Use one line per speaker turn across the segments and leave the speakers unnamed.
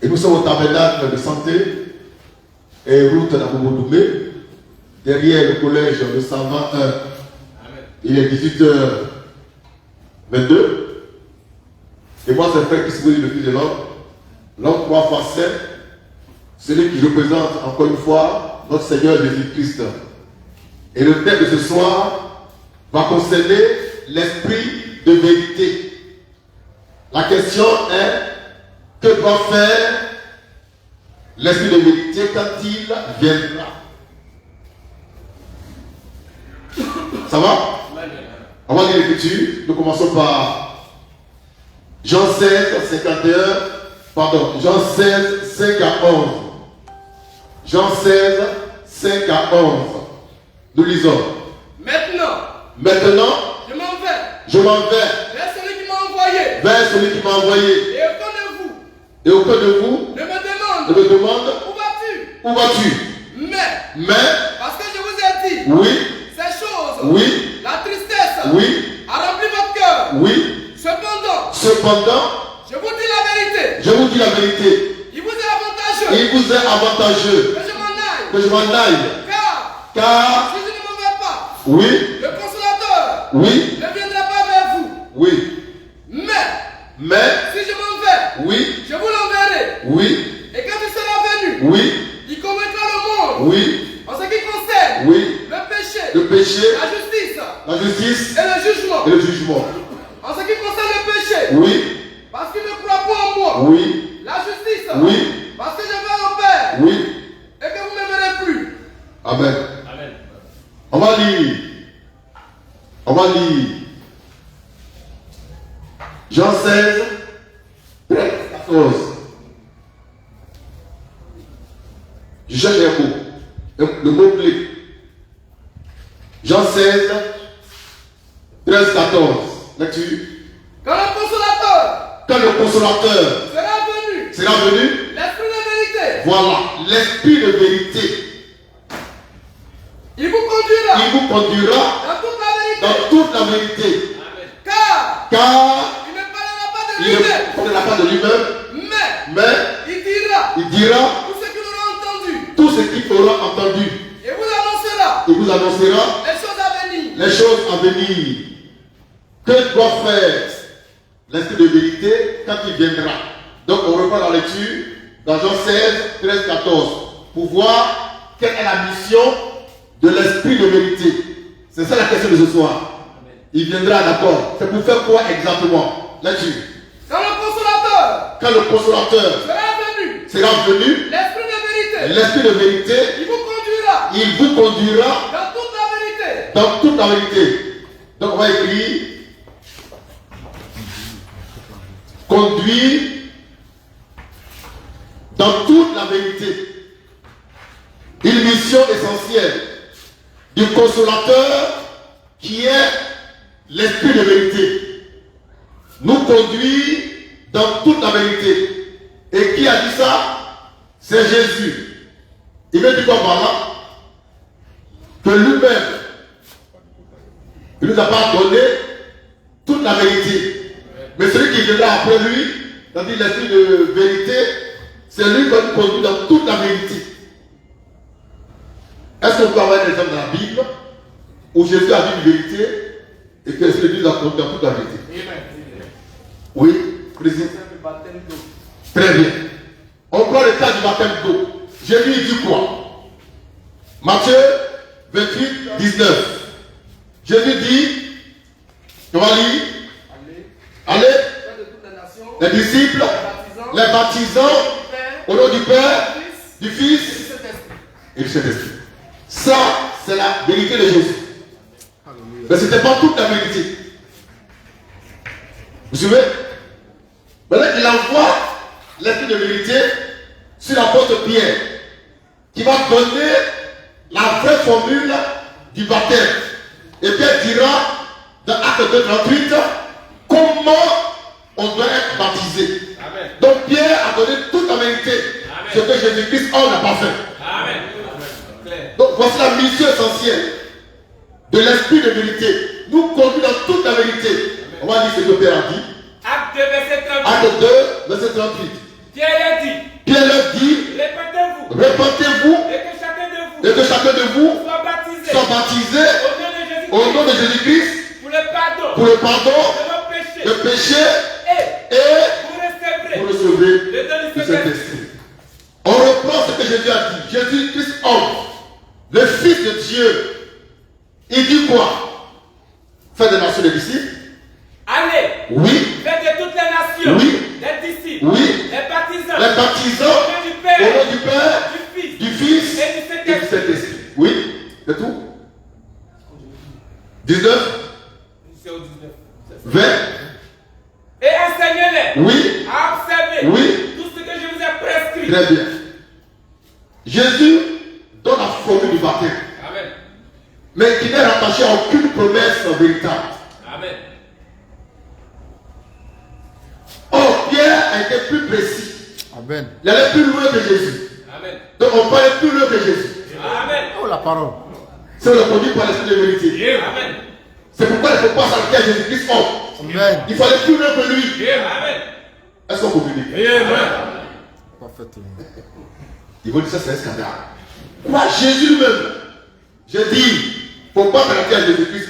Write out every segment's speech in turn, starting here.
Et nous sommes au tabernacle de santé et route d'Aboubodoumé, derrière le collège de 121. Il est 18h22. Et moi, c'est le frère qui se le Fils de l'homme, l'homme 3 fois 7, celui qui représente encore une fois notre Seigneur Jésus-Christ. Et le thème de ce soir va concerner l'esprit de vérité. La question est, que doit faire l'esprit de vérité quand il viendra? Ça va? On va lire l'écriture. Nous commençons par Jean 16, 51. Pardon, Jean 16, 5 à 11. Jean 16, 5 à 11. Nous lisons. Maintenant, je m'en vais
vers celui qui m'a envoyé.
vers celui qui m'a envoyé. Et aucun de vous
ne me
me demande
où vas-tu?
où vas-tu? Mais,
Parce que je vous ai dit,
oui,
ces choses,
oui,
la tristesse,
oui,
a rempli votre cœur.
oui.
Cependant,
Cependant,
je vous dis la vérité.
je vous dis la vérité.
Il vous est avantageux
Il vous est avantageux
que je m'en aille.
que je m'en aille. Car,
Si je ne m'en vais pas,
oui,
le consolateur
oui,
ne viendra pas vers vous.
oui,
Mais, si je m'en vais,
oui,
je vous l'enverrai.
oui,
Et quand il sera venu,
oui,
il convaincra le monde
oui,
en ce qui concerne
oui,
le péché,
le péché,
la justice
la justice
et le jugement.
et le jugement.
En ce qui concerne le péché,
Oui,
parce qu'il ne croit pas en moi.
oui,
La justice,
oui,
parce que je vais au Père
oui.
et que vous ne m'aimerez plus.
Amen. On va lire. Jean 16, 14. Je cherche un mot. Le mot clé. Jean 16, 13, 14. Lecture.
Quand le
consolateur
sera venu,
l'esprit
de vérité,
voilà, l'esprit de vérité,
il vous conduira
conduira
dans toute la vérité.
dans toute la vérité.
Car
Car
il ne parlera pas de
il
lui-même,
ne parlera pas de lui-même,
mais
mais
il dira
il dira
tout ce qu'il aura entendu
tout ce qu'il aura entendu.
et vous
Il vous annoncera
les choses à venir.
les choses à venir. Que doit faire l'esprit de vérité quand il viendra? Donc on reprend la lecture dans Jean 16, 13, 14 pour voir quelle est la mission de l'esprit de vérité. C'est ça la question de ce soir. Il viendra, d'accord. C'est pour faire quoi exactement? Lecture.
Quand le consolateur
sera venu, l'esprit de vérité, il vous conduira dans toute la vérité. Donc on va écrire conduire dans toute la vérité. Une mission essentielle du consolateur qui est l'esprit de vérité. Nous conduire dans toute la vérité. Et qui a dit ça? C'est Jésus. Il veut dire quoi par là? Que lui-même, il ne nous a pas donné toute la vérité. Mais celui qui viendra après lui, c'est-à-dire l'esprit de vérité, c'est lui qui va nous conduire dans toute la vérité. Est-ce qu'on peut avoir des exemples dans la Bible où Jésus a dit une vérité et que l'esprit de Dieu nous a conduit dans toute la vérité? Oui, président. Très bien. On prend le cas du baptême d'eau. Jésus dit quoi? Matthieu 28, 19. Jésus dit, on va lire. Allez, les disciples, les baptisants, au nom du Père, du Fils et du Saint-Esprit. Ça, c'est la vérité de Jésus. Mais ce n'était pas toute la vérité. Vous suivez? Maintenant, il envoie l'esprit de vérité sur l'apôtre Pierre, qui va donner la vraie formule du baptême. Et Pierre dira, dans Acte 2, 38, comment on doit être baptisé. Amen. Donc Pierre a donné toute la vérité. Amen. Ce que Jésus-Christ n'a pas fait. Amen. Donc voici la mission essentielle de l'esprit de vérité. Nous conduit dans toute la vérité. Amen. On va dire ce que Pierre a dit.
Acte 2, verset 38.
Acte 2, verset 38.
Pierre a dit,
Pierre leur dit, répentez-vous et que chacun de vous soit baptisé au nom de Jésus-Christ pour le pardon de péché et pour recevoir le Saint-Esprit. On reprend ce que Jésus a dit. Jésus-Christ, homme, le Fils de Dieu, il dit quoi? Faites des nations des disciples.
Allez,
oui.
Faites de toutes les nations,
oui.
Les disciples,
oui.
Les baptisants,
au nom du Père, du Fils
et du
Saint-Esprit. Oui, c'est tout. 19.
C'est au 19.
20.
Et enseignez-les
oui.
à observer
oui.
tout ce que je vous ai prescrit.
Très bien. Jésus donne la formule du baptême.
Amen.
Mais qui n'est rattaché à aucune promesse véritable.
Amen.
Or, Pierre a été plus précis.
Amen.
Il allait plus loin que Jésus.
Amen.
Donc on parlait plus loin que Jésus.
Amen.
Oh, la parole.
C'est le conduit par l'esprit de vérité.
Amen.
C'est pourquoi il ne faut pas s'arrêter à Jésus-Christ.
Amen.
Il fallait plus loin que lui.
Amen.
Est-ce qu'on communique?
Amen.
Parfaitement.
Ils vont dire ça, c'est un scandale. Quoi, Jésus lui-même? J'ai dit, il ne faut pas s'arrêter à Jésus-Christ.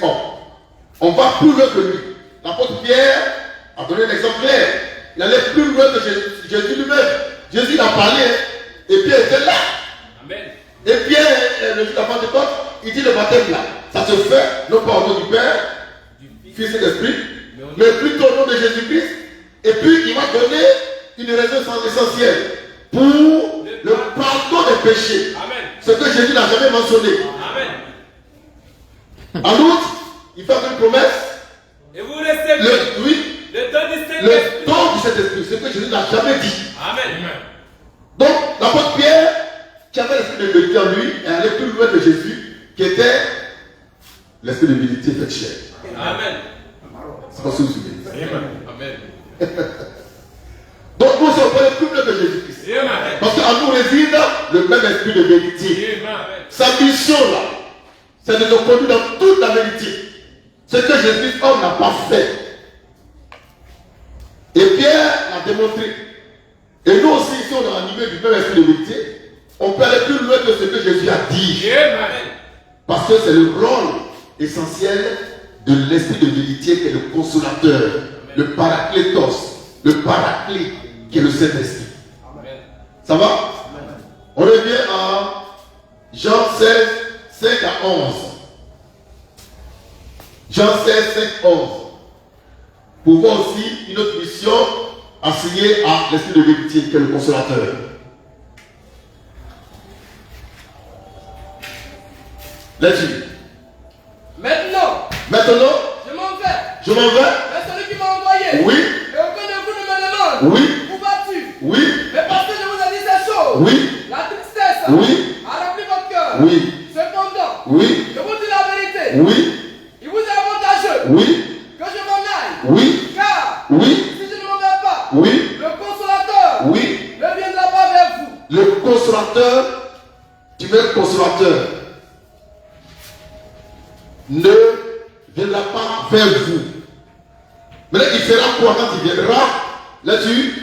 On va plus loin que lui. L'apôtre Pierre a donné un exemple clair. Il allait plus loin que Jésus lui-même. Jésus il a parlé et Pierre était là.
Amen.
Et Pierre, le jour de la Pentecôte, il dit le baptême là. Ça se fait non pas au nom du Père, du Fils et de l'Esprit, mais plutôt au nom de Jésus-Christ. Et puis il m'a donné une raison essentielle pour le pardon des péchés.
Amen.
Ce que Jésus n'a jamais mentionné.
Amen.
En outre, il fait une promesse.
Et vous recevez le don du Saint-Esprit.
Le don du Saint-Esprit, ce que Jésus n'a jamais dit.
Amen.
Donc, l'apôtre Pierre, qui avait l'esprit de vérité en lui, est allé plus loin que Jésus, qui était l'esprit de vérité fait chair.
Amen.
C'est pas ce que vous souvenez.
Amen.
Donc, nous sommes allés plus loin que Jésus-Christ. Parce qu'en nous réside le même esprit de vérité. Sa mission là, c'est de nous conduire dans toute la vérité. Ce que Jésus homme n'a pas fait. Et Pierre l'a démontré. Et nous aussi, si on est animé du même esprit de vérité, on peut aller plus loin que ce que Jésus a dit. Parce que c'est le rôle essentiel de l'esprit de vérité qui est le consolateur, le paraclétos, le paraclet qui est le Saint-Esprit. Ça va? On revient à Jean 16, 5 à 11. Jean 16, 5, 11. Pour voir aussi une autre mission assignée à l'esprit de vérité qui est le consolateur. Lecture.
Maintenant,
je
m'en vais.
Je m'en vais.
Mais celui qui m'a envoyé.
Oui.
Et aucun de vous ne me demande.
Oui.
Où vas-tu?
Oui.
Mais parce que je vous ai dit ces choses.
Oui.
La tristesse.
Oui.
A rempli votre cœur.
Oui.
Cependant.
Oui.
Je vous dis la vérité.
Oui.
Il vous est avantageux.
Oui.
Que je m'en aille.
Oui.
Car.
Oui.
Si je ne m'en vais pas.
Oui.
Le consolateur.
Oui.
Ne viendra pas vers vous.
Le consolateur, tu veux le consolateur, ne viendra pas vers vous. Maintenant, il fera quoi quand il viendra? Là-dessus.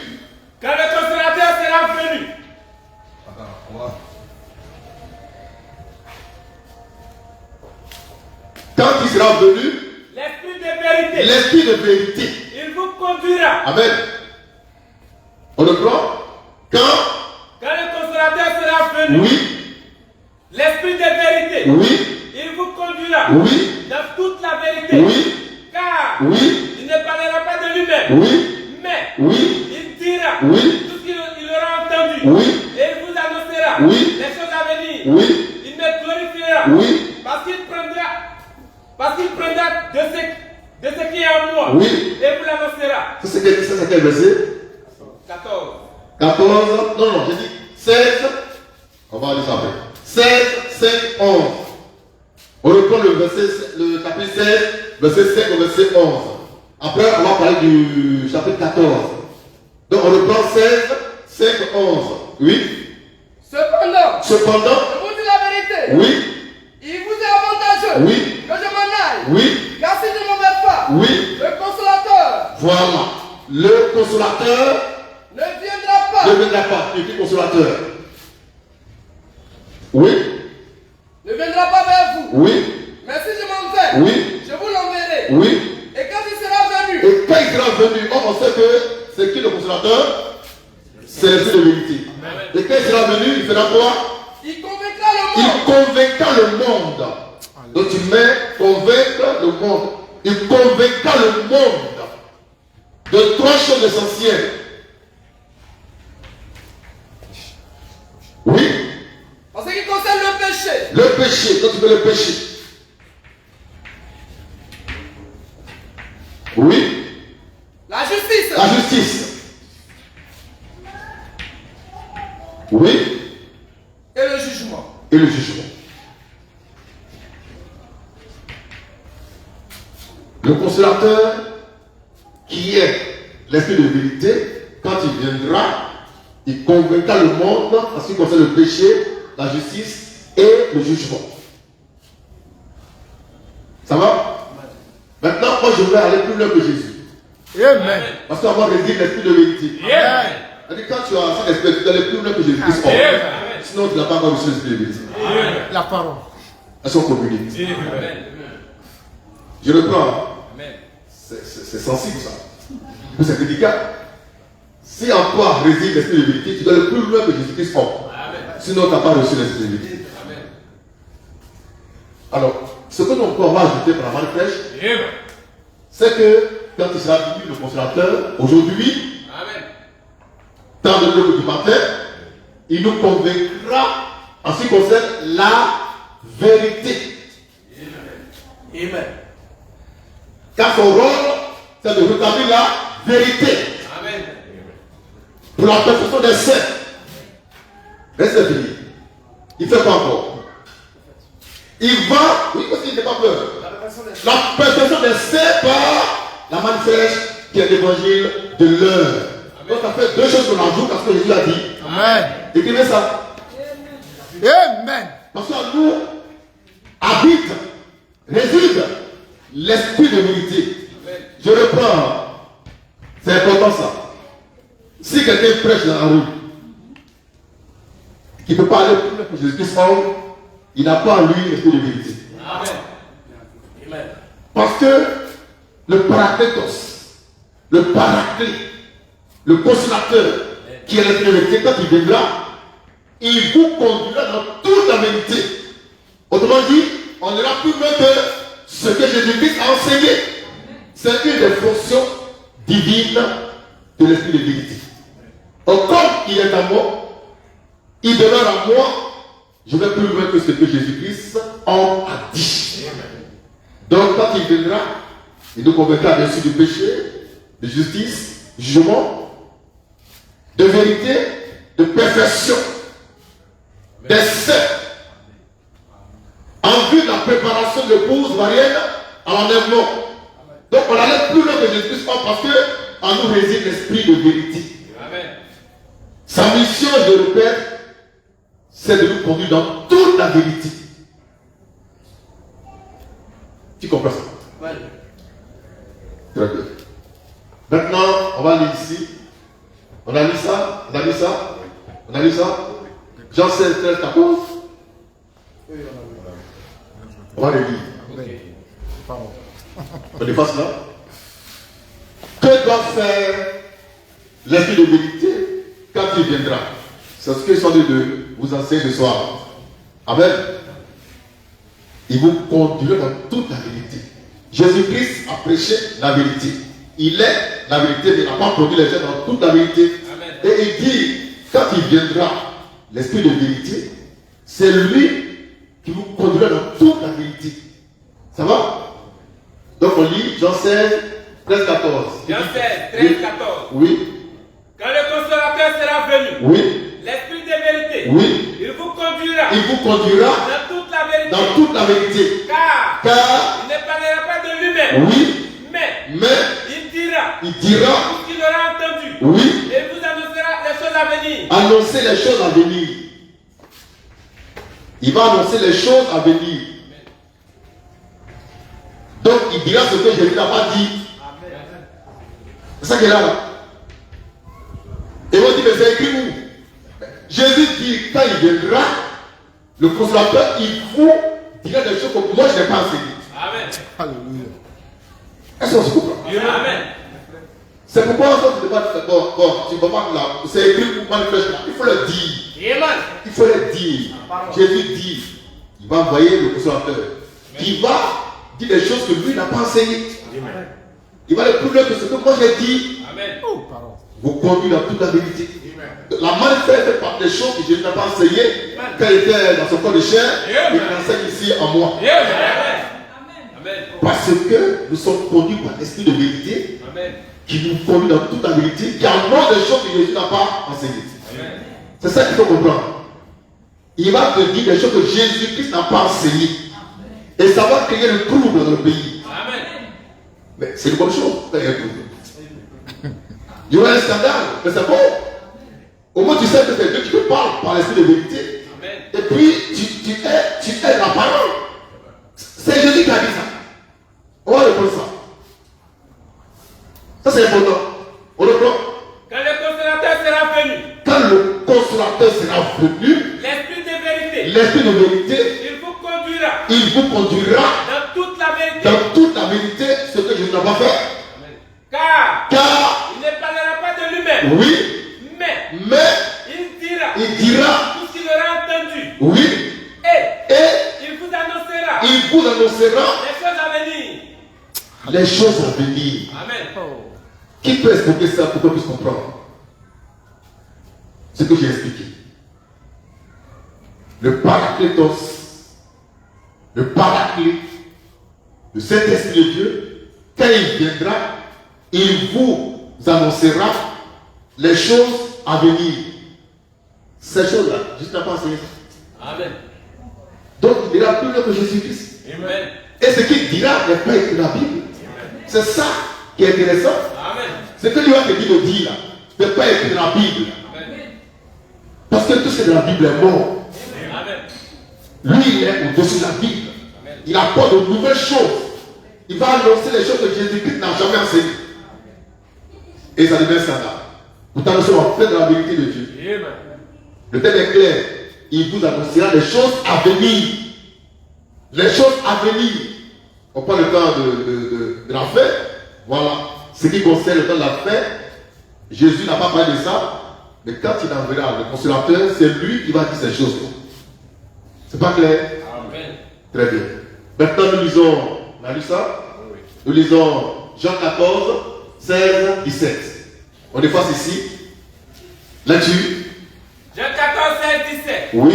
Quand le consolateur sera venu.
Quand il sera venu,
l'esprit de vérité,
l'esprit de vérité,
il vous conduira.
Amen. On le prend? Quand
le consolateur sera venu,
oui,
l'esprit de vérité,
oui,
il vous conduira
oui,
dans toute la vérité.
oui,
Car
oui,
il ne parlera pas de lui-même,
oui,
mais
oui,
il dira
oui,
tout ce qu'il aura entendu.
oui,
Et il vous annoncera
oui,
les choses à venir.
oui,
Il me glorifiera
oui,
parce qu'il prendra de ce qui est en moi.
oui.
Et vous l'annoncera.
Ça c'est quel verset?
14.
14, non, j'ai dit 16, on va aller ça après. 16, 5, 11. On reprend le chapitre 16, verset 5 au verset 11. Après, on va parler du chapitre 14. Donc, on reprend 16, 5, 11. Oui.
Cependant.
Je
vous dis la vérité.
Oui.
Il vous est avantageux.
Oui.
Que je m'en aille.
Oui.
Car si je ne m'en vais pas.
Oui.
Le consolateur.
Voilà. Le consolateur
Ne viendra pas.
Ne viendra pas. Tu es consolateur. Oui.
Ne viendra pas vers vous.
Oui.
Mais si je m'en vais,
Oui.
je vous l'enverrai.
Oui.
Et quand il sera venu,
Et quand il sera venu, on sait que c'est qui le consolateur? C'est l'esprit de vérité. Et quand il sera venu, il fera quoi?
il convaincra le
Il
monde.
convaincra le monde. Donc tu mets convaincre le monde. Il convaincra le monde de trois choses essentielles. Oui.
En ce qui concerne le péché,
Le péché, quand tu fais le péché. Oui.
la justice,
La justice. Oui.
et le jugement.
Et le jugement. Le consolateur qui est l'esprit de vérité, quand il viendra, il convaincra le monde en ce qui concerne le péché, la justice et le jugement. Ça va? Maintenant, moi je vais aller plus loin que Jésus.
Amen.
Parce qu'avant réside l'esprit de vérité.
Amen.
C'est-à-dire quand tu as cet esprit, tu dois aller plus loin que Jésus Christ.
Amen.
Sinon tu n'as pas encore reçu l'esprit de vérité.
La parole.
Elles sont communiques.
Amen.
Je reprends.
Amen.
C'est sensible ça. C'est délicat. Si en toi réside l'esprit de vérité, tu dois aller plus loin que Jésus-Christ. Sinon tu n'as pas reçu l'esprit de vérité.
Amen.
Alors, ce que l'on peut avoir ajouté par la manifeste,
Amen.
c'est que quand il sera venu le consolateur, aujourd'hui,
Amen.
tant de que du matin, il nous convaincra en ce qui concerne la vérité.
Amen.
Car son rôle, c'est de rétablir la vérité
Amen.
pour la perfection des saints. Reste fini. Il fait quoi encore? Il va, oui, parce qu'il n'est pas peur. La perfection des saints par la manifeste qui est l'évangile de l'heure. Donc ça fait deux choses qu'on ajoute parce que Jésus a dit.
Amen.
Écrivez ça.
Amen.
Parce qu'en nous habite, réside l'esprit de vérité. Je reprends. C'est important ça. Si quelqu'un prêche dans la rue, qui ne peut pas aller plus loin que Jésus-Christ, il n'a pas en lui l'esprit de vérité.
Amen.
Amen.
Parce que le paraclétos, le paraclet, le consolateur, qui est l'esprit de vérité, quand il viendra, il vous conduira dans toute la vérité. Autrement dit, on n'ira plus loin que ce que Jésus-Christ a enseigné. C'est une des fonctions divines de l'esprit de vérité. Donc, comme il est à moi, il demeure à moi, je vais plus loin que ce que Jésus-Christ en a dit. Donc, quand il viendra, il nous convaincra bien sûr du péché, de justice, jugement, de vérité, de perfection, des saints, en vue de la préparation de l'épouse mariée à l'enlèvement. Donc, on allait plus loin que Jésus-Christ parce qu'en nous réside l'esprit de vérité.
Amen.
Sa mission, je le répète, c'est de nous conduire dans toute la vérité. Tu comprends ça?
Ouais.
Très bien. Maintenant, on va lire ici. On a lu ça? On a lu ça? On a lu ça? Jean 16, 13, 14. On va le lire.
Pardon.
On efface là. Que doit faire l'esprit de vérité quand il viendra? C'est ce que je suis en train de vous enseigner ce soir. Amen. Il vous conduira dans toute la vérité. Jésus-Christ a prêché la vérité. Il est la vérité, mais il n'a pas conduit les gens dans toute la vérité.
Amen.
Et il dit, quand il viendra, l'esprit de vérité, c'est lui qui vous conduira dans toute la vérité. Ça va? Donc on lit Jean 16, 13, 14.
Jean 16, 13, 14.
Oui.
Quand le consolateur sera venu,
Oui.
l'esprit de vérité,
Oui.
il vous conduira
Il vous conduira
dans toute la vérité.
dans toute la vérité.
Car
Car,
il ne parlera pas de lui-même,
oui,
mais
mais
il dira
il dira,
tout ce qu'il aura entendu.
oui,
Et vous annoncera les choses à venir.
annoncer les choses à venir. Il va annoncer les choses à venir. Donc il dira ce que Jésus n'a pas dit. C'est ça qu'il est là. Et on dit, mais c'est écrit où? Jésus dit, quand il viendra, le consolateur, il vous dira des choses que moi je n'ai pas enseignées.
Amen.
Alléluia.
Est-ce qu'on se comprend?
Amen.
C'est pourquoi on ne pas tu ne vas pas là. C'est écrit pour manifester. Il faut le dire.
Amen.
Il faut le dire. Jésus dit, il va envoyer le consolateur. Qui va dire des choses que lui n'a pas enseignées. Il va le prouver que ce que moi j'ai dit.
Amen.
Oh, pardon.
Vous conduit dans toute la vérité. La manifeste fait par des choses que Jésus n'a pas enseignées. Quand il était dans son corps de chair, il enseigne ici en moi.
Amen. Amen.
Parce que nous sommes conduits par l'esprit de vérité
Amen.
qui nous conduit dans toute la vérité, qui annonce des choses que Jésus n'a pas enseignées.
Amen.
C'est ça qu'il faut comprendre. Il va te dire des choses que Jésus-Christ n'a pas enseignées. Et ça va créer le trouble dans le pays.
Amen.
Mais c'est une bonne chose, quand il y a un trouble. Il y aura un scandale, mais c'est bon. Au moins tu sais que c'est Dieu qui te parle par l'esprit de vérité.
Amen.
Et puis tu es la parole. C'est Jésus qui a dit ça. On va reprendre ça. Ça c'est important. On reprend.
Quand le consolateur sera venu,
Quand le consolateur sera venu,
l'esprit de vérité,
l'esprit de vérité,
il vous conduira
dans
toute la vérité.
toute la vérité, ce que Jésus n'a pas fait.
Amen. Car il ne parlera pas de lui-même,
Oui,
mais
mais
il
il dira,
tout ce qu'il aura entendu.
oui,
Et
et
il vous annoncera
il vous annoncera
les choses à venir.
les choses à venir.
Amen.
Qui peut expliquer ça pour qu'on puisse comprendre ce que j'ai expliqué? Le Paraclétos, le Paraclete, le Saint-Esprit de Dieu, quand il viendra, il vous annoncera les choses à venir. Ces choses-là, juste à penser.
Amen.
Donc il dira plus loin que Jésus-Christ.
Amen.
Et ce qu'il dira n'est pas écrit dans la Bible. C'est ça qui est intéressant.
Amen.
Ce que lui a dit de dire là, n'est pas écrit dans la Bible.
Amen.
Parce que tout ce qui est dans la Bible est mort.
Amen.
Lui, il est au-dessus de la Bible. Il apporte de nouvelles choses. Il va annoncer les choses que Jésus-Christ n'a jamais enseignées. Et ça devient scandale. Pourtant, nous sommes en plein de la vérité de Dieu.
Amen.
Le thème est clair. Il vous annoncera les choses à venir. Les choses à venir. On prend le temps de la fin. Voilà. Ce qui concerne le temps de la fin, Jésus n'a pas parlé de ça. Mais quand il enverra le consolateur, c'est lui qui va dire ces choses-là. C'est pas clair?
Amen.
Très bien. Maintenant, nous lisons, on a lu ça? Nous lisons Jean 14, 16, 17. On efface ici. Là-dessus.
Jean 14, 16, 17.
Oui.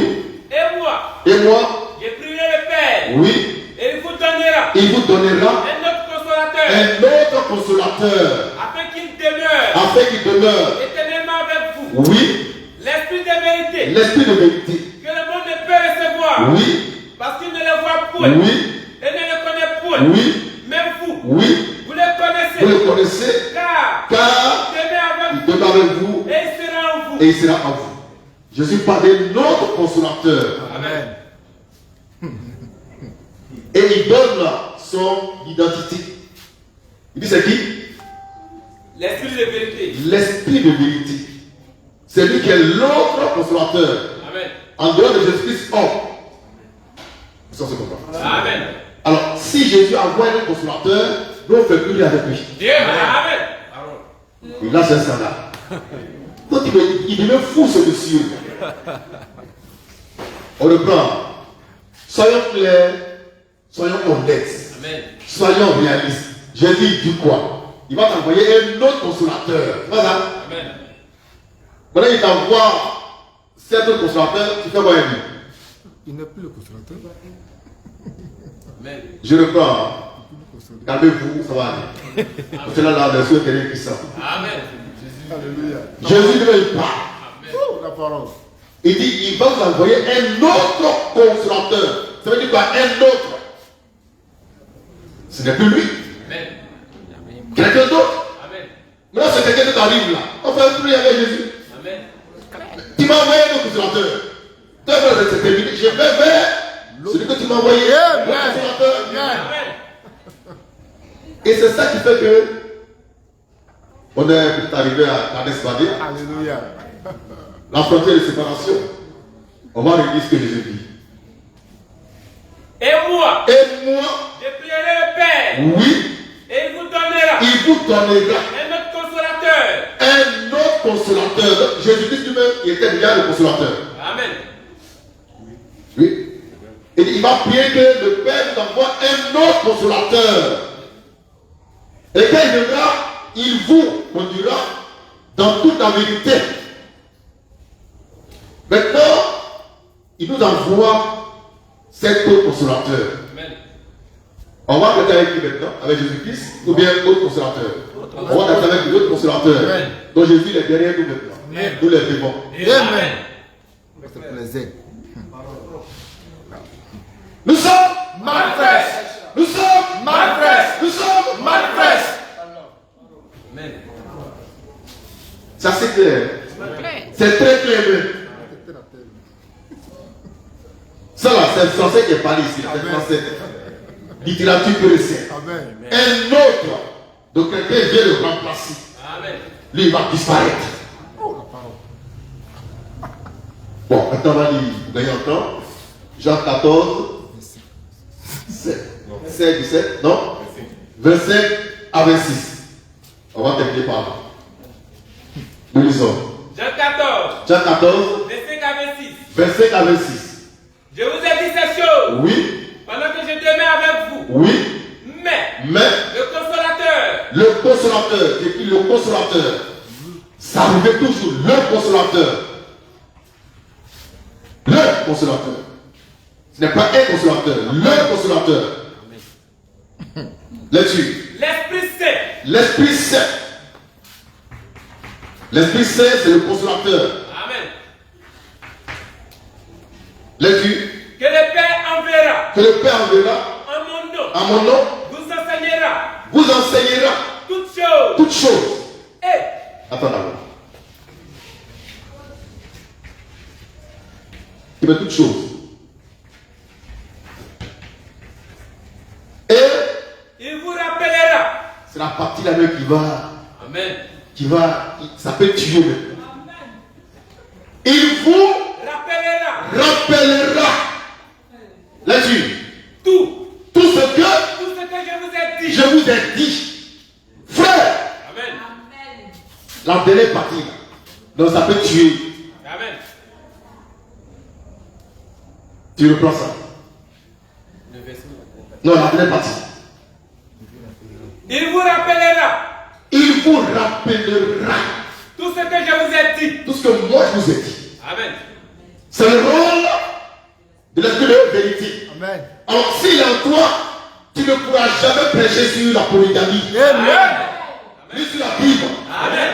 Et moi,
Et moi,
j'ai prié le Père.
oui.
Et il vous donnera
Il vous donnera
un autre consolateur,
un autre consolateur
afin qu'il demeure
afin qu'il demeure.
éternellement avec vous.
Oui.
L'esprit de vérité,
L'esprit de vérité.
que le monde ne peut recevoir,
Oui.
parce qu'il ne le voit point
Oui.
et ne le connaît point.
Oui.
Même vous,
Oui.
vous le connaissez,
Vous le connaissez
car
car
il demeure avec
il demeure avec vous
vous et il sera en vous.
et il sera en vous. Jésus parle d'un autre consolateur.
Amen.
Et il donne son identité. Il dit c'est qui?
L'esprit de vérité.
L'esprit de vérité. C'est lui qui est l'autre consolateur.
Amen.
En dehors de Jésus-Christ, homme. Ça se comprend.
Amen.
Alors, si Jésus envoie un consolateur, nous on ne fait plus rien avec lui.
Dieu. Amen.
Et là, c'est un scandale. Donc, il devient fou, ce monsieur. On reprend. Soyons clairs, soyons honnêtes,
Amen.
soyons réalistes. Jésus dit quoi? Il va t'envoyer un autre consolateur. Voilà.
Amen.
Maintenant, il t'envoie cet autre consolateur, tu fais quoi avec lui?
Il n'est plus le consolateur.
Amen.
Je reprends. Calmez-vous, ça va aller. Parce que là, la version est quelqu'un qui sent.
Amen.
Alléluia.
Jésus il parle.
Oh, la parole.
Il dit, il va vous envoyer un autre consolateur. Ça veut dire quoi? Un autre. Ce n'est plus lui.
Amen.
Quelqu'un d'autre.
Amen.
Maintenant, c'est quelqu'un qui arrive là. On fait plus avec Jésus.
Amen.
Tu m'as envoyé un autre consolateur. Toi, c'est terminé. Je vais vers celui que tu m'as envoyé. Le consolateur.
Amen.
Et c'est ça qui fait que On est arrivé à Kades-Barnea.
Alléluia.
La frontière de séparation. On va regarder ce que Jésus dit.
Et moi, je prierai le Père.
Oui.
Et il vous donnera
Il vous donnera
un autre consolateur.
un autre consolateur. Jésus-Christ lui-même, il était déjà le consolateur.
Amen.
Oui. Et il va prier que le Père nous envoie un autre consolateur. Et quand il viendra, il vous conduira dans toute la vérité. Maintenant, il nous envoie cet autre consolateur.
Amen.
On va traiter avec qui maintenant? Avec Jésus-Christ ou bien autre consolateur? On va traiter avec l'autre consolateur.
Amen.
Donc Jésus est derrière nous maintenant.
Amen.
Nous les vivons.
Amen. C'est plaisir.
Nous sommes
Manifeste.
Nous sommes
Manifeste.
Nous sommes
Manifeste.
Amen.
Ça c'est clair. C'est très clair. Même. Ça là, c'est le français qui est parlé ici. C'est le français. Littérature pure et simple.
Amen.
Un autre, donc quelqu'un vient le remplacer.
Amen.
Lui, il va disparaître.
Oh, la parole.
Bon, maintenant on va lire. Vous voyez encore Jean 14, 16, 17, non 25 à 26. On va terminer par là. Nous lisons.
Jean 14,
Jean 14,
25 à 26.
25 à 26.
Je vous ai dit ces choses
Oui,
pendant que je demeure avec vous.
oui,
Mais
mais
le consolateur,
le consolateur, c'est qui le consolateur? Ça arrive toujours, le consolateur. Le consolateur. Ce n'est pas un consolateur, le consolateur. Lecture.
l'Esprit Saint,
L'Esprit Saint. L'Esprit Saint, c'est le consolateur.
Amen,
Lecture.
que le Père enverra
Que le Père enverra
en mon nom,
à mon nom,
vous enseignera
vous enseignera
toutes choses.
toutes choses.
Et
Attends d'abord. Il veut toutes choses. Et
il vous rappellera.
c'est la partie là-même
Amen.
ça peut tuer même. Il vous rappellera. Là-dessus,
Tout
tout ce que
je vous ai dit.
je vous ai dit. Frère,
Amen.
la dernière partie, là, donc ça peut tuer.
Amen.
Tu reprends ça. Non, la dernière partie.
Il vous rappellera
Il vous rappellera
tout ce que je vous ai dit.
tout ce que moi je vous ai dit.
Amen.
C'est le rôle de l'esprit de vérité.
Amen.
Alors s'il est en toi, tu ne pourras jamais prêcher sur la polygamie,
Amen.
ni sur la Bible.
Amen.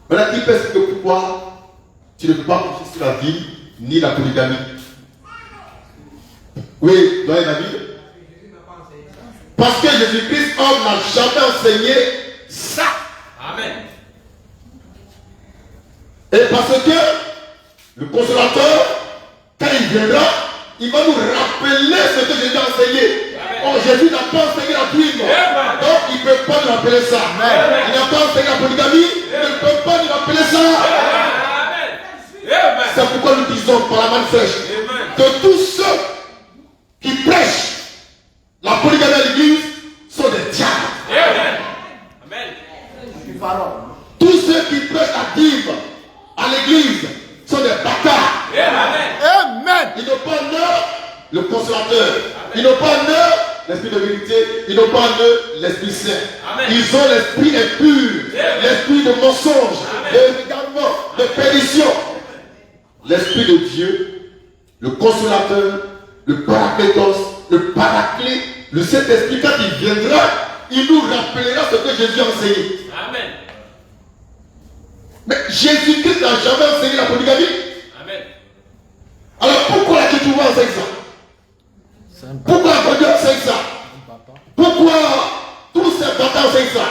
Maintenant, qui peut expliquer pourquoi tu ne peux pas prêcher sur la Bible ni la polygamie? Oui, dans la Bible. Parce que Jésus-Christ, homme, n'a jamais enseigné ça.
Amen.
Et parce que le consolateur, quand il viendra, il va nous rappeler ce que Jésus a enseigné. Oh, Jésus n'a pas enseigné la Bible. Donc il ne peut pas nous rappeler ça. Il n'a pas enseigné la polygamie. Il ne peut pas nous rappeler ça.
Amen.
C'est pourquoi nous disons par la main fraîche que tous ceux qui prêchent la polygamie à l'église sont des diables.
Amen.
Tous ceux qui prêchent la Bible à l'église sont des bâtards.
Amen.
Amen.
Ils n'ont pas en eux le consolateur. Ils n'ont pas en eux l'esprit de vérité. Ils n'ont pas en eux l'esprit saint.
Amen.
Ils ont l'esprit impur, l'esprit de mensonge, également de perdition. L'esprit de Dieu, le consolateur, le paraclétos, le paraclet, le Saint-Esprit, quand il viendra, il nous rappellera ce que Jésus a enseigné.
Amen.
Mais Jésus-Christ n'a jamais enseigné la polygamie.
Amen.
Alors pourquoi la Tchétouva enseigne ça? Pourquoi la Dieu enseigne ça? Pourquoi tous ces bâtards enseignent ça?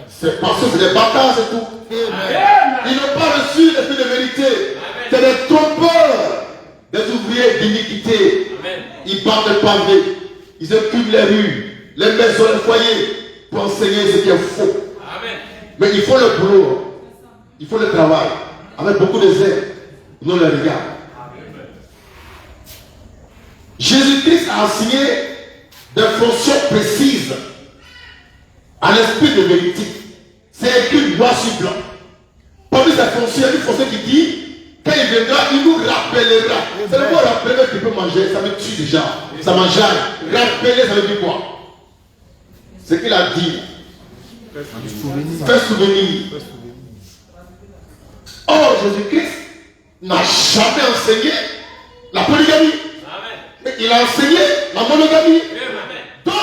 C'est parce que c'est des bâtards, c'est tout. Ils n'ont pas reçu l'esprit de vérité. C'est des trompeurs, des ouvriers d'iniquité.
Amen.
Ils battent le pavé, ils occupent les rues, les maisons, les foyers pour enseigner ce qui est faux.
Amen.
Mais il faut le boulot. Il faut le travail. Avec beaucoup de zèle. Non, le regard. Jésus-Christ a enseigné des fonctions précises à l'esprit de vérité. C'est écrit noir sur blanc. Parmi ces fonctions, il y a une fonction qui dit, quand il viendra, il nous rappellera. C'est le mot rappeler que tu peux manger, ça me tue déjà. Ça m'enjaille. Rappeler, ça veut dire quoi? Ce qu'il a dit. Fais souvenir. Or, Jésus-Christ n'a jamais enseigné la polygamie. Mais il a enseigné la monogamie. Donc,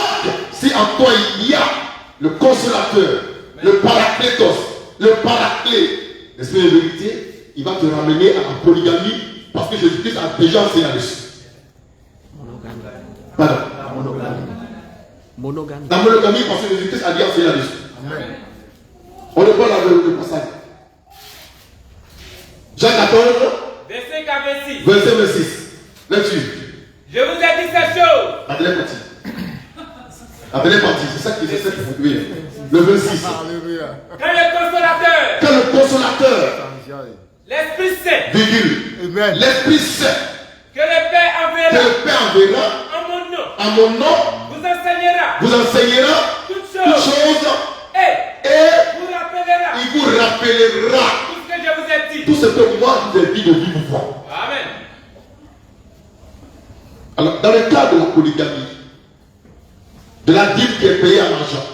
si en toi il y a le consolateur, le paraclétos, le paraclé, l'esprit de vérité, il va te ramener à la polygamie parce que Jésus-Christ a déjà enseigné là-dessus. Pardon.
Monogamie.
La monogamie parce que Jésus-Christ a déjà enseigné là-dessus. On le voit dans le passage. Jean 14,
verset 26.
verset 26. Lecture.
Je vous ai dit ces choses.
La dernière partie. La dernière partie, c'est ça qui est oui. Le 26.
Alléluia.
Quand le consolateur,
Que le consolateur,
l'Esprit Saint,
virgule,
Amen.
l'Esprit Saint,
que le Père
que
enverra
le Père enverra
en mon nom,
à mon nom,
vous enseignera
vous enseignera
toutes
toutes
choses
choses
et
et
vous rappellera
il vous rappellera
tout ce que je vous ai dit.
tout ce que moi je vous ai dit de vive voix.
Amen.
Alors, dans le cas de la polygamie, de la dîme qui est payée à l'argent,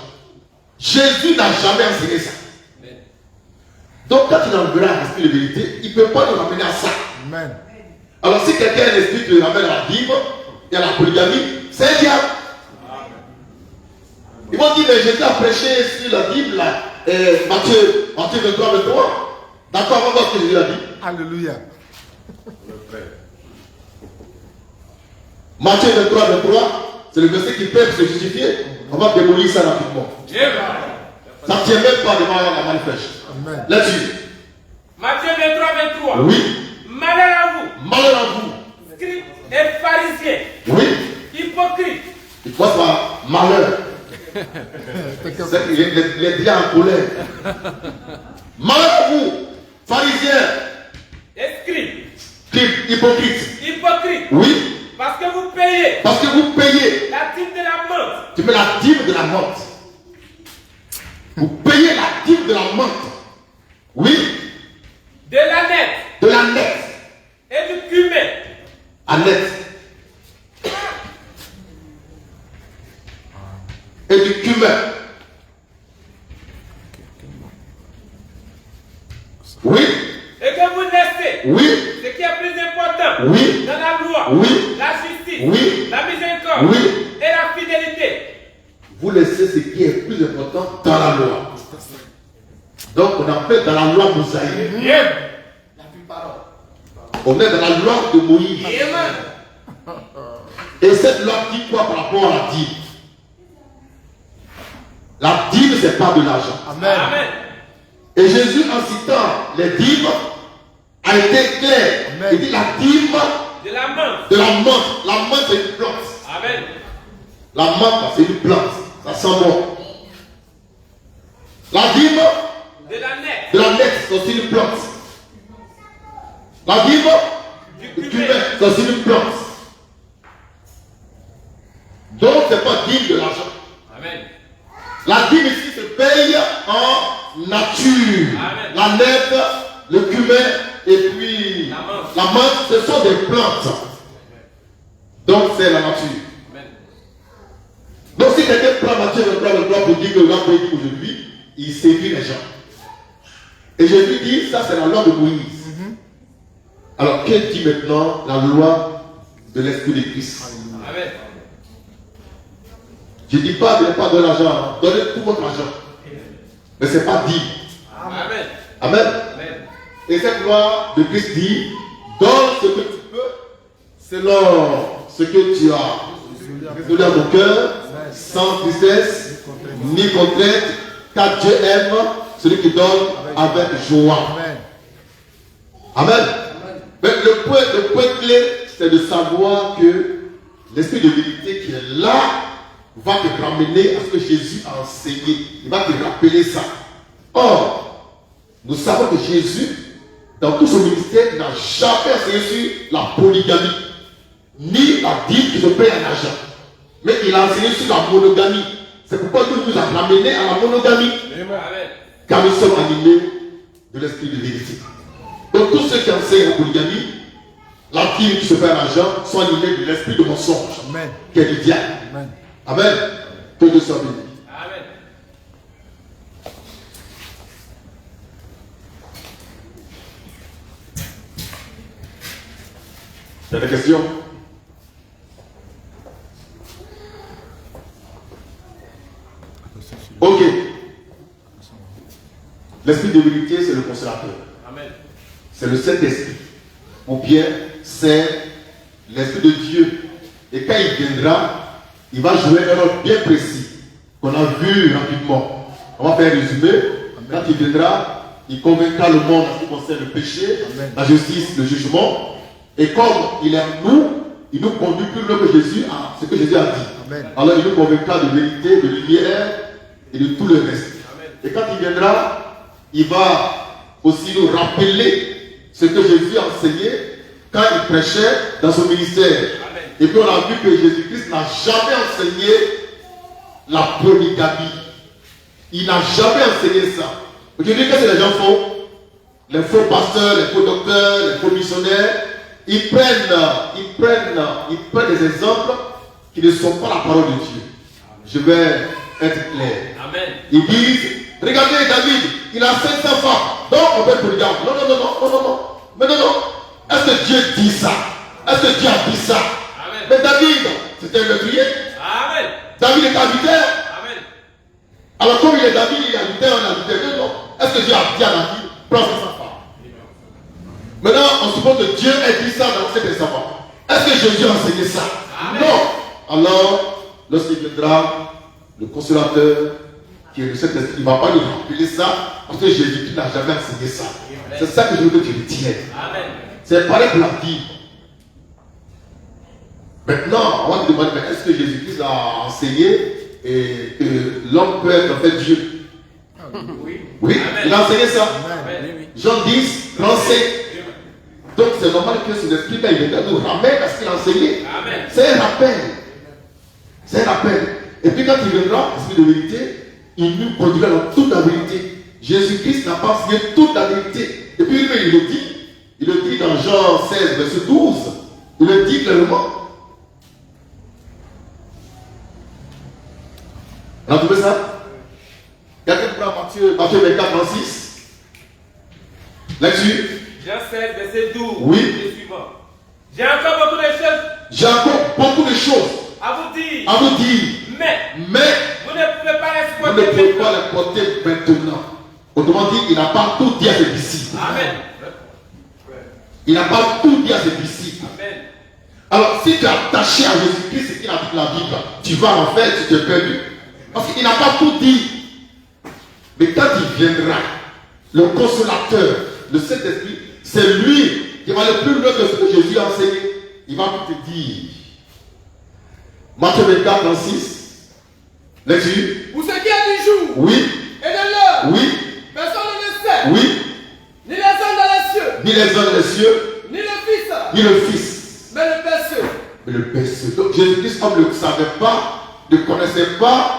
Jésus n'a jamais enseigné ça. Donc, quand il enverra un esprit de vérité, il ne peut pas nous ramener à ça.
Amen.
Alors, si quelqu'un a un esprit de ramène à la dîme et à la polygamie, c'est un diable. Ils vont dire, mais Jésus a prêché sur la dîme, là, Matthieu 23, 23. D'accord, on va voir ce que Jésus a dit.
Alléluia.
Matthieu 23, 23, c'est le verset qui peut se justifier. On va démolir ça rapidement. Ça ne tient même pas devant la manifeste.
Amen.
Là-dessus.
Matthieu 23, 23.
Oui.
Malheur à vous,
Malheur à vous.
scribes et pharisiens,
Oui.
hypocrites.
Il faut pas malheur. C'est les dieux en colère. Malheur à vous, pharisiens,
Scribes,
hypocrites.
hypocrites,
Oui.
parce que vous payez
Parce que vous payez.
la dîme de la menthe,
Tu mets la dîme de la menthe. Vous payez la dîme de la menthe. Oui.
de l'aneth
De la nette.
et du cumin.
Annette. Et du cumin. Oui.
Et que vous laissez
Oui.
ce qui est plus important
Oui.
dans la loi,
Oui.
la justice,
Oui.
la miséricorde
Oui.
et la fidélité.
Vous laissez ce qui est plus important dans la loi. Donc on appelle dans la loi mosaïque. On est dans la loi de Moïse. Et cette loi dit quoi par rapport à la dîme? La dîme, c'est pas de l'argent.
Amen.
Amen.
Et Jésus, en citant les dîmes, a été clair.
Amen.
Il dit la dîme
De la menthe.
de la menthe. La menthe, c'est une plante.
Amen.
La menthe, c'est une plante. Ça sent bon. La dîme
De l'aneth,
de la nette, c'est aussi une plante. La dîme
du
du
cumin.
cumin, c'est aussi une plante. Donc, ce n'est pas dîme de l'argent.
Amen.
La dîme ici se paye en nature.
Amen.
La nette, le cumin et puis
La menthe.
menthe, ce sont des plantes. Donc, c'est la nature.
Amen.
Donc, si quelqu'un prend Matthieu 23 pour dire que le roi dit aujourd'hui, il séduit les gens. Et Jésus dit, ça c'est la loi de Moïse. Alors, qu'est-ce dit maintenant la loi de l'Esprit de Christ?
Amen.
Je ne dis pas, donnez pas de l'argent, donnez tout votre argent. Mais ce n'est pas dit.
Amen.
Amen.
Amen.
Et cette loi de Christ dit, donne ce que tu peux, selon ce que tu as résolu dans ton cœur, sans tristesse, ni contrainte, car Dieu aime celui qui donne avec joie.
Amen.
Amen. Mais le point clé, c'est de savoir que l'esprit de vérité qui est là va te ramener à ce que Jésus a enseigné. Il va te rappeler ça. Or, nous savons que Jésus, dans tout son ministère, n'a jamais enseigné sur la polygamie, ni la dîme qui se paye en argent. Mais il a enseigné sur la monogamie. C'est pourquoi Dieu nous a ramenés à la monogamie.
Amen.
Car nous sommes animés de l'esprit de vérité. Donc tous ceux qui enseignent la polygamie, la dîme qui se fait en argent, sont animés de l'esprit de mensonge.
Amen.
Qui est du diable.
Amen.
Amen. Que Dieu soit béni.
Amen.
Il y a des questions? Ok. L'esprit de vérité, c'est le consolateur.
Amen.
C'est le Saint-Esprit. Ou bien, c'est l'Esprit de Dieu. Et quand il viendra, il va jouer un rôle bien précis, qu'on a vu rapidement. On va faire un résumé. Quand il viendra, il convaincra le monde en ce qui concerne le péché,
Amen.
la justice, le jugement. Et comme il aime nous, il nous conduit plus loin que Jésus à ce que Jésus a dit.
Amen.
Alors il nous convaincra de vérité, de lumière et de tout le reste.
Amen.
Et quand il viendra, il va aussi nous rappeler ce que Jésus a enseigné quand il prêchait dans son ministère.
Amen.
Et puis on a vu que Jésus-Christ n'a jamais enseigné la polygamie. Il n'a jamais enseigné ça. Aujourd'hui, qu'est-ce que les gens font? Les faux pasteurs, les faux docteurs, les faux missionnaires, ils prennent des exemples qui ne sont pas la parole de Dieu. Je vais être clair.
Amen.
Ils disent, regardez David, il a 500 femmes, donc on peut être polygame. Non. Mais non. Est-ce que Dieu dit ça? Est-ce que Dieu a dit ça?
Amen.
Mais David, c'était un meurtrier.
Amen.
David est adultère.
Amen.
Alors comme il est David, il est adultère, on est adultère. Non. Est-ce que Dieu a dit à David, prends 500 femmes? Maintenant, on suppose que Dieu a dit ça dans l'Ancien Testament. Est-ce que Jésus a enseigné ça?
Amen.
Non. Alors, lorsqu'il viendra, le consolateur, qui est le Saint-Esprit, il ne va pas nous rappeler ça, parce que Jésus n'a jamais enseigné ça. C'est ça que je veux que tu retiennes.
Amen.
C'est pareil pour la Bible. Maintenant, on va te demander, mais est-ce que Jésus-Christ a enseigné et que l'homme peut être en fait Dieu?
Oui.
Oui,
Amen.
il a enseigné ça.
Amen.
Jean 10, 37. Donc c'est normal que son esprit, quand il vient, nous ramène à ce qu'il a enseigné.
Amen.
C'est un rappel. C'est un rappel. Et puis quand il viendra, l'esprit de vérité, il nous conduira dans toute la vérité. Jésus-Christ n'a pas enseigné toute la vérité. Et puis il le dit dans Jean 16, verset 12. Il le dit clairement. On a trouvé ça? Quelqu'un prend Matthieu 24, 36. Là-dessus.
Jean 16, verset 12.
Oui.
Et suivant. J'ai encore beaucoup de choses
J'ai encore beaucoup de choses
à vous dire.
à vous dire.
Mais
Mais
vous ne pouvez pas les
vous ne
supporter
pouvez pas
maintenant.
les porter maintenant. Autrement dit, il n'a pas tout dit à ses disciples.
Amen.
Il n'a pas tout dit à ses disciples.
Amen.
Alors, si tu es attaché à Jésus-Christ, ce qu'il a dit dans la Bible, tu vas en faire, tu te perds. Parce qu'il n'a pas tout dit. Mais quand il viendra, le consolateur, le Saint-Esprit, c'est lui qui va le plus loin que ce que Jésus a enseigné. Il va te dire. Matthieu 24, 36. Lecture.
Pour ce qui est du jour
Oui.
et de l'heure,
Oui.
personne ne le sait.
Oui.
Ni les hommes dans les cieux,
Ni les hommes des cieux,
ni le Fils,
ni le Fils,
mais le Père seul.
mais le Père seul. Donc Jésus-Christ, comme ne le savait pas, ne connaissait pas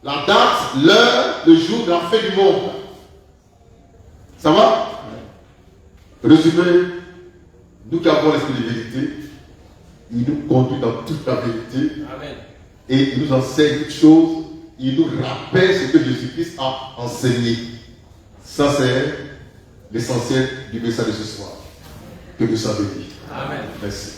la date, l'heure, le jour de la fin du monde. Ça va? Résumé, nous qui avons l'esprit de vérité, il nous conduit dans toute la vérité
Amen.
et il nous enseigne toutes choses, il nous rappelle ce que Jésus-Christ a enseigné. Ça, c'est l'essentiel du message de ce soir. Que vous savez dire.
Amen.
Merci.